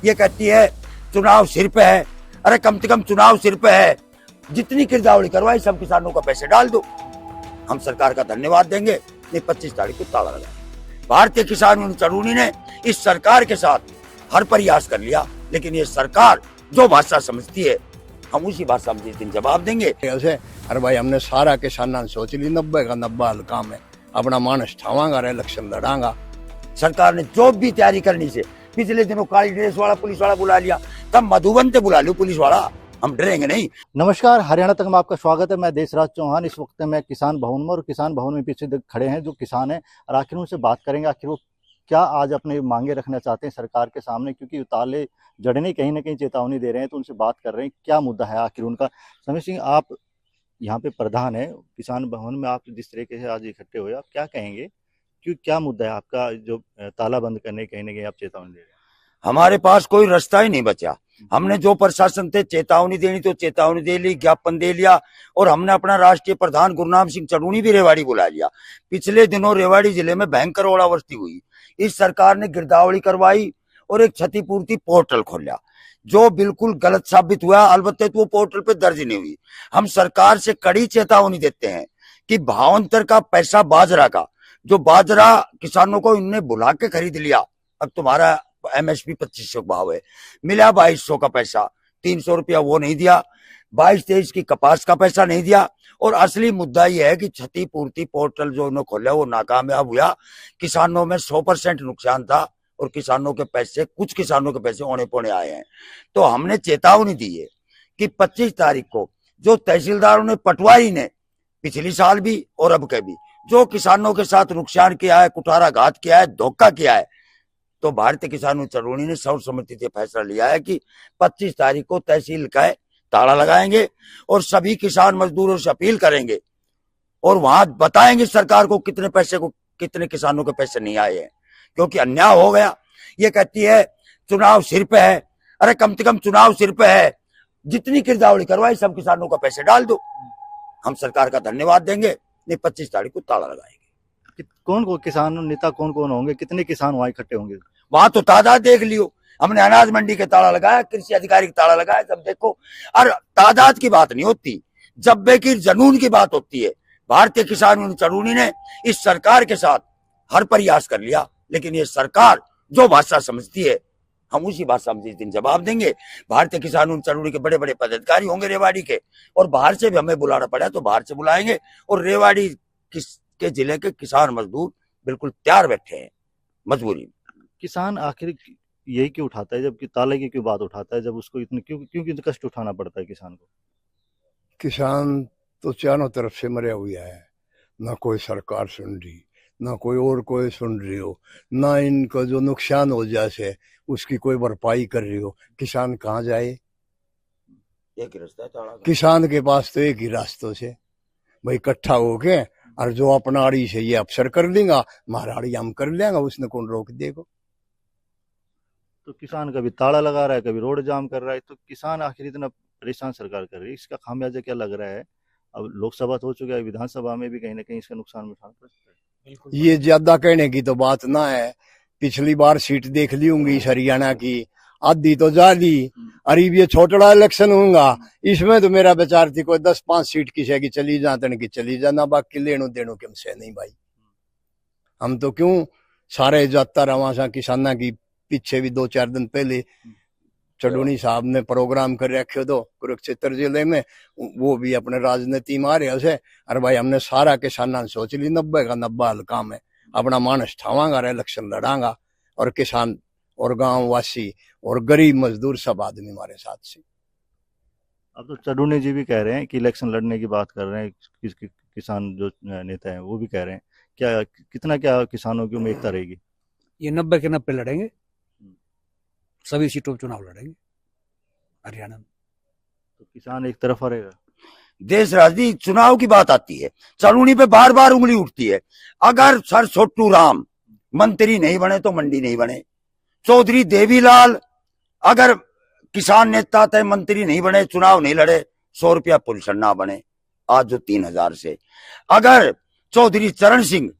ये कहती है चुनाव सिर पे है। अरे कम से कम चुनाव सिर पे है, जितनी गिरदावड़ी करवाई सब किसानों का पैसे डाल दो, हम सरकार का धन्यवाद देंगे। ये 25 तारीख को ताला लगा। भारतीय किसान यूनियन चरूनी ने इस सरकार के साथ हर प्रयास कर लिया, लेकिन ये सरकार जो भाषा समझती है हम उसी भाषा में जिस दिन जवाब देंगे। अरे भाई हमने सारा किसान सोच ली 90 का 90 हल काम है, अपना मानस ठावांगा, इलेक्शन लड़ांगा। सरकार ने जो भी तैयारी करनी से, पिछले दिनों काली ड्रेस वाला पुलिस वाला बुला लिया, तब मधुबन से बुला लो पुलिस वाला, हम डरेंगे नहीं। नमस्कार, हरियाणा तक में आपका स्वागत है। मैं देशराज चौहान इस वक्त मैं किसान भवन में, और किसान भवन में पीछे खड़े हैं जो किसान हैं, और आखिर उनसे बात करेंगे आखिर वो क्या आज अपने मांगे रखना चाहते हैं सरकार के सामने, क्योंकि ताले जड़ने कहीं ना कहीं चेतावनी दे रहे हैं। तो उनसे बात कर रहे हैं क्या मुद्दा है आखिर उनका। समीर सिंह, आप यहाँ पे प्रधान है किसान भवन में, आप जिस तरीके से आज इकट्ठे हुए, आप क्या कहेंगे, क्यों क्या मुद्दा है आपका जो ताला बंद करने कहीं ना कहीं आप चेतावनी दे रहे हैं? हमारे पास कोई रास्ता ही नहीं बचा। हमने जो प्रशासन से चेतावनी देनी तो चेतावनी दे ली, ज्ञापन दे लिया, और हमने अपना राष्ट्रीय प्रधान गुरनाम सिंह चरूनी भी रेवाड़ी बुला लिया। पिछले दिनों रेवाड़ी जिले में भयंकर ओलावृष्टि हुई, इस सरकार ने गिरदावड़ी करवाई और एक क्षतिपूर्ति पोर्टल खोला जो बिल्कुल गलत साबित हुआ। अलबत्ते तो वो पोर्टल पे दर्ज नहीं हुई। हम सरकार से कड़ी चेतावनी देते हैं कि भावांतर का पैसा बाजरा का, जो बाजरा किसानों को इनने बुला के खरीद लिया, अब तुम्हारा एमएसपी 2500 भाव है, मिला 2200 का पैसा, 300 रुपया वो नहीं दिया, 22-23 की कपास का पैसा नहीं दिया। और असली मुद्दा यह है कि क्षतिपूर्ति पोर्टल जो उन्होंने खोला वो नाकामयाब हुआ। किसानों में 100% नुकसान था और किसानों के पैसे, कुछ किसानों के पैसे औने पौने आए हैं। तो हमने चेतावनी दी है कि 25 तारीख को जो तहसीलदारों ने, पटवारी ने पिछली साल भी और अब के भी जो किसानों के साथ नुकसान किया है, कुठाराघात किया है, धोखा किया है, तो भारतीय किसान चरूनी ने सर्वसम्मति से फैसला लिया है कि 25 तारीख को तहसील का ताला लगाएंगे और सभी किसान मजदूरों से अपील करेंगे और वहां बताएंगे सरकार को कितने पैसे को, कितने किसानों के पैसे नहीं आए हैं, क्योंकि अन्याय हो गया। ये कहती है चुनाव सिर पे है। अरे कम से कम चुनाव सिर पे है, जितनी गिरदावड़ी करवाई सब किसानों का पैसे डाल दो, हम सरकार का धन्यवाद देंगे। नहीं 25 तारीख को ताला लगाएंगे। कौन कौन किसान नेता कौन कौन होंगे, कितने किसान वहां इकट्ठे होंगे? वहां तो तादाद देख लियो, हमने अनाज मंडी के ताला लगाया, कृषि अधिकारी के ताला लगाया, सब देखो। और तादाद की बात नहीं होती, जब्बे की जनून की बात होती है। भारतीय किसान यूनियन चरूनी ने इस सरकार के साथ हर प्रयास कर लिया, लेकिन ये सरकार जो भाषा समझती है हम उसी भाषा में जिस दिन जवाब देंगे। भारतीय किसान यूनियन चरूनी के बड़े बड़े पदाधिकारी होंगे रेवाड़ी के, और बाहर से भी हमें बुलाना पड़ा तो बाहर से बुलाएंगे। और रेवाड़ी के जिले के किसान मजदूर बिल्कुल तैयार बैठे हैं मजबूरी। किसान आखिर यही क्यों उठाता है, जबकि ताले की क्यों बात उठाता है, जब उसको इतने क्यों कष्ट उठाना पड़ता है किसान को? किसान तो चारों तरफ से मरे हुए है, ना कोई सरकार सुन रही, ना कोई और कोई सुन रही हो, ना इनको जो नुकसान हो जाए उसकी कोई भरपाई कर रही हो। किसान कहाँ जाए? एक ही रास्ता है, किसान के पास तो एक ही रास्तों से भाई इकट्ठा होके, और जो अपना आड़ी से ये अफसर कर देगा, हमारा आड़ी हम कर लेंगे, उसने कौन रोक देगा? तो किसान कभी ताला लगा रहा है, कभी रोड जाम कर रहा है, तो किसान आखिर इतना परेशान सरकार कर रही है, इसका खामियाजा क्या लग रहा है? अब लोकसभा तो हो चुका है, विधानसभा में भी कहीं ना कहीं इसका नुकसान उठाना पड़ सकता है। ये ज्यादा कहने की तो बात ना है। पिछली बार सीट देख ली होंगी हरियाणा की, आधी तो जा दी। अरे ये छोटा इलेक्शन होगा, इसमें तो मेरा विचार थी कोई 10-5 सीट किसी की चली जाते की चली जाना, बाकी लेनो देनो के हमसे नहीं भाई। हम तो क्यों सारे जाता रहा किसाना की। पीछे भी 2-4 दिन पहले चडोनी साहब ने प्रोग्राम कर रखे दो कुरुक्षेत्र जिले में, वो भी अपने राजनीति में आ रहे उसे। अरे भाई हमने सारा किसान सोच ली 90 का 90 हल काम है, अपना मानस ठावांगा, इलेक्शन लड़ांगा, और किसान और गांव वासी और गरीब मजदूर सब आदमी हमारे साथ से। अब तो चडूनी जी भी कह रहे हैं कि इलेक्शन लड़ने की बात कर रहे हैं, किसान जो नेता हैं वो भी कह रहे हैं। क्या कितना क्या किसानों की उम्मीद रहेगी? ये 90 के 90 लड़ेंगे, सभी सीटों पर चुनाव लड़ेंगे हरियाणा में। तो किसान एक तरफ रहेगा। देश राजनीति चुनाव की बात आती है, चरूनी पे बार बार उंगली उठती है। अगर सर छोटू राम मंत्री नहीं बने तो मंडी नहीं बने, चौधरी देवीलाल अगर किसान नेता थे मंत्री नहीं बने, चुनाव नहीं लड़े, 100 रुपया पेंशन ना बने आज जो 3000 से। अगर चौधरी चरण सिंह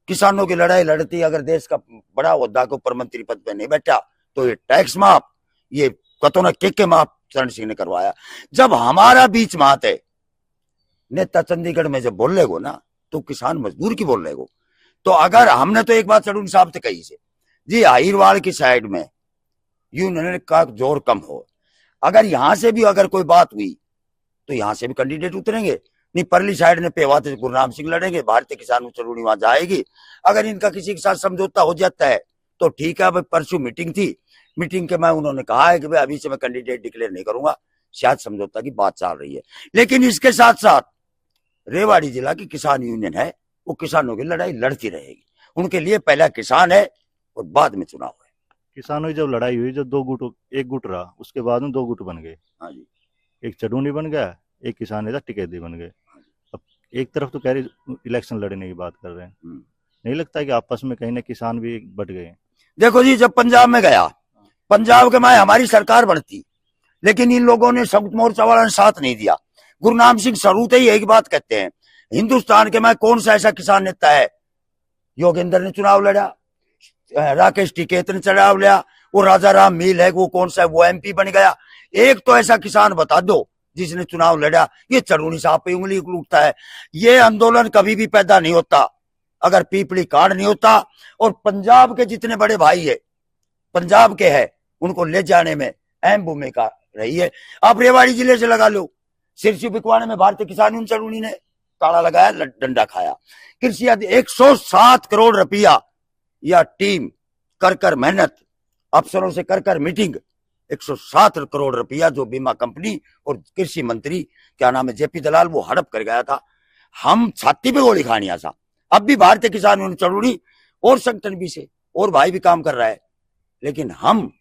किसानों की लड़ाई लड़ती, अगर देश का बड़ा ओहदा के ऊपर मंत्री पद पे नहीं बैठा तो ये टैक्स माफ, ये कतौना के माफ चरण सिंह ने करवाया। जब हमारा बीच मात है, नेता चंडीगढ़ में जब बोल लेगो ना, तो किसान मजदूर की बोल लेगो। तो अगर हमने तो एक बात चढ़ून साहब से कही से जी, हाईरवाड़ की साइड में यूनियन का जोर कम हो, अगर यहां से भी अगर कोई बात हुई तो यहां से भी कैंडिडेट उतरेंगे। नहीं, परली साइड ने पेवाते से गुरनाम सिंह लड़ेंगे, भारतीय किसान चढ़ूनी वहां जाएगी। अगर इनका किसी के साथ समझौता हो जाता है तो ठीक है। भाई परसों मीटिंग थी, मीटिंग के में उन्होंने कहा है कि भाई अभी से मैं कैंडिडेट डिक्लेयर नहीं करूंगा, शायद समझौता की बात चल रही है। लेकिन इसके साथ साथ रेवाड़ी जिला की किसान यूनियन है, वो किसानों की लड़ाई लड़ती रहेगी। उनके लिए पहला किसान है और बाद में चुनाव है। किसानों की जब लड़ाई हुई, जब दो गुट, एक गुट रहा, उसके बाद में दो गुट बन गए। हाँ जी, एक चढ़ूनी बन गया, एक किसान नेता टिकैती बन गए। अब एक तरफ तो कह रहे इलेक्शन लड़ने की बात कर रहे हैं, नहीं लगता है कि आपस में कहीं ना किसान भी बट गए? देखो जी, जब पंजाब में गया, पंजाब के माए हमारी सरकार बनती, लेकिन इन लोगों ने संयुक्त मोर्चा वाला ने साथ नहीं दिया। गुरनाम सिंह सरूते ही एक बात कहते हैं, हिंदुस्तान के माए कौन सा ऐसा किसान नेता है? योगेंद्र ने चुनाव लड़ा, राकेश टिकैत ने चुनाव लिया, वो राजा राम मील है, वो कौन सा है, वो एमपी बन गया। एक तो ऐसा किसान बता दो जिसने चुनाव लड़ा। ये चढ़ूनी साहब पे उंगली उठता है। ये आंदोलन कभी भी पैदा नहीं होता अगर पीपली कांड नहीं होता। और पंजाब के जितने बड़े भाई है, पंजाब के हैं, उनको ले जाने में अहम भूमिका रही है। आप रेवाड़ी जिले से लगा लो, सिरसी बिकवाने में भारतीय किसान यूनियन चढ़ूनी ने ताला लगाया, डंडा खाया। कृषि 107 करोड़ रुपया या टीम कर मेहनत, अफसरों से कर मीटिंग, 107 करोड़ रुपया जो बीमा कंपनी और कृषि मंत्री क्या नाम है जेपी दलाल, वो हड़प कर गया था। हम छाती पे गोली खानी आसा। अब भी भारतीय किसान यूनियन चढ़ूनी और संगठन भी से और भाई भी काम कर रहा है, लेकिन हम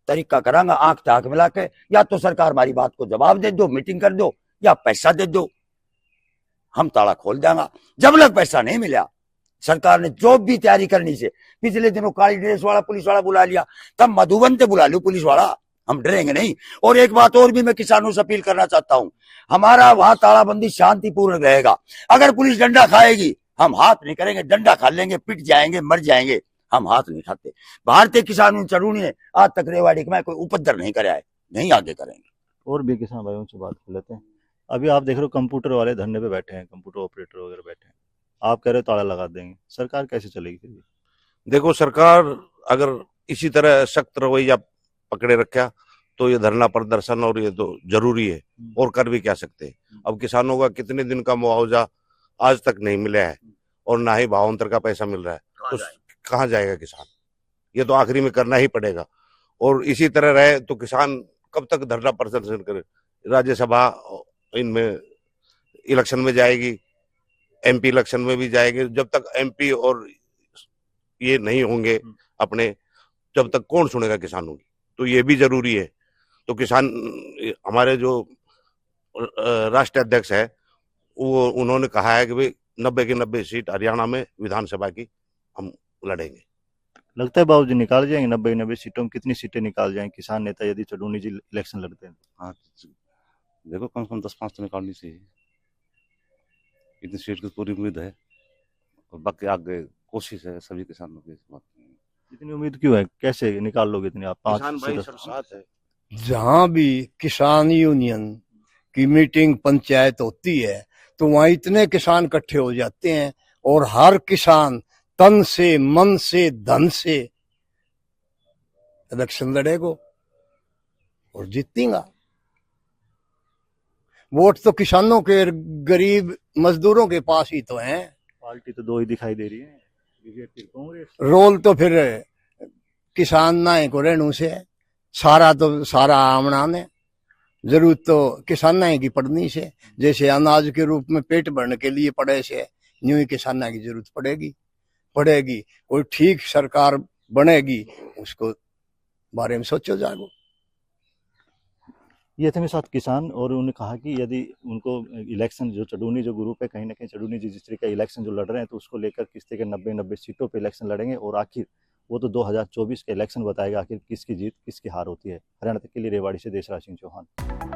तरीका करांगा आंख से आंख मिला के, या तो सरकार हमारी बात को जवाब दे दो, मीटिंग कर दो, या पैसा दे दो, हम ताला खोल देंगे। जब तक पैसा नहीं मिला, सरकार ने जो भी तैयारी करनी से, पिछले दिनों काली ड्रेस वाला पुलिस वाला बुला लिया, तब मधुबन से बुला लो पुलिस वाला, हम डरेंगे नहीं। और एक बात और भी मैं किसानों से अपील करना चाहता हूं, हमारा वहां तालाबंदी शांतिपूर्ण रहेगा। अगर पुलिस डंडा खाएगी, हम हाथ नहीं करेंगे, डंडा खा लेंगे, पिट जाएंगे, मर जाएंगे, हम हाथ नहीं खाते। भारतीय किसान चढ़ूनी ने आज तक रेवाड़ी में कोई उपद्रव नहीं कराया है, नहीं आगे करेंगे। और भी किसान भाइयों से बात कर लेते हैं। अभी आप देख रहे हो कंप्यूटर वाले धरने पे बैठे हैं, कंप्यूटर ऑपरेटर वगैरह बैठे हैं, आप कह रहे हो ताला लगा देंगे, सरकार कैसे चलेगी फिर? देखो, सरकार अगर इसी तरह सख्त रवैया पकड़े रखा तो ये धरना प्रदर्शन और ये तो जरूरी है, और कर भी क्या सकते हैं। अब किसानों का कितने दिन का मुआवजा आज तक नहीं मिला है, और ना ही भावांतर का पैसा मिल रहा है, तो कहाँ जाएगा किसान? ये तो आखिरी में करना ही पड़ेगा। और इसी तरह रहे तो किसान कब तक धरना प्रदर्शन करे? राज्यसभा इनमें इलेक्शन में जाएगी, एमपी इलेक्शन में भी जाएंगे। जब तक एमपी और ये नहीं होंगे अपने, जब तक कौन सुनेगा किसानों की? तो ये भी जरूरी है। तो किसान, हमारे जो राष्ट्रीय अध्यक्ष है, वो उन्होंने कहा है कि भाई 90 की 90 सीट हरियाणा में विधानसभा की हम लड़ेंगे। लगता है बाबूजी निकाल जाएंगे 90 की 90 सीटों में? कितनी सीटें निकाल जाएंगे किसान नेता यदि चढ़ूनी जी इलेक्शन लड़ते हैं? हाँ, देखो कम से कम 10-5 तो निकालनी चाहिए, इतनी सीट की पूरी उम्मीद है, और बाकी आगे कोशिश है सभी किसानों की। इस बात इतनी उम्मीद क्यों है, कैसे निकाल लोगे इतनी आप? किसान 5 भाई से सब 10? साथ है। जहां भी किसान यूनियन की मीटिंग पंचायत होती है तो वहां इतने किसान इकट्ठे हो जाते हैं, और हर किसान तन से, मन से, धन से इलेक्शन लड़ेगा और जीतेगा। वोट तो किसानों के, गरीब मजदूरों के पास ही तो हैं। पार्टी तो दो ही दिखाई दे रही है, बीजेपी कांग्रेस। रोल तो फिर किसान ना को रहने से है, सारा आमना ने जरूरत तो किसाना की पड़नी से। जैसे अनाज के रूप में पेट भरने के लिए पड़े से, यूं ही किसाना की जरूरत पड़ेगी। कोई ठीक सरकार बनेगी, उसको बारे में सोचो जागो। ये थे मेरे साथ किसान, और उन्होंने कहा कि यदि उनको इलेक्शन जो चढ़ूनी जो ग्रुप है, कहीं ना कहीं चढ़ूनी जी जिस तरीके का इलेक्शन जो लड़ रहे हैं, तो उसको लेकर किस तरह के 90 सीटों पे इलेक्शन लड़ेंगे, और आखिर वो तो 2024 का इलेक्शन बताएगा आखिर किसकी जीत किसकी हार होती है। हरियाणा तक के लिए रेवाड़ी से देशराज सिंह चौहान।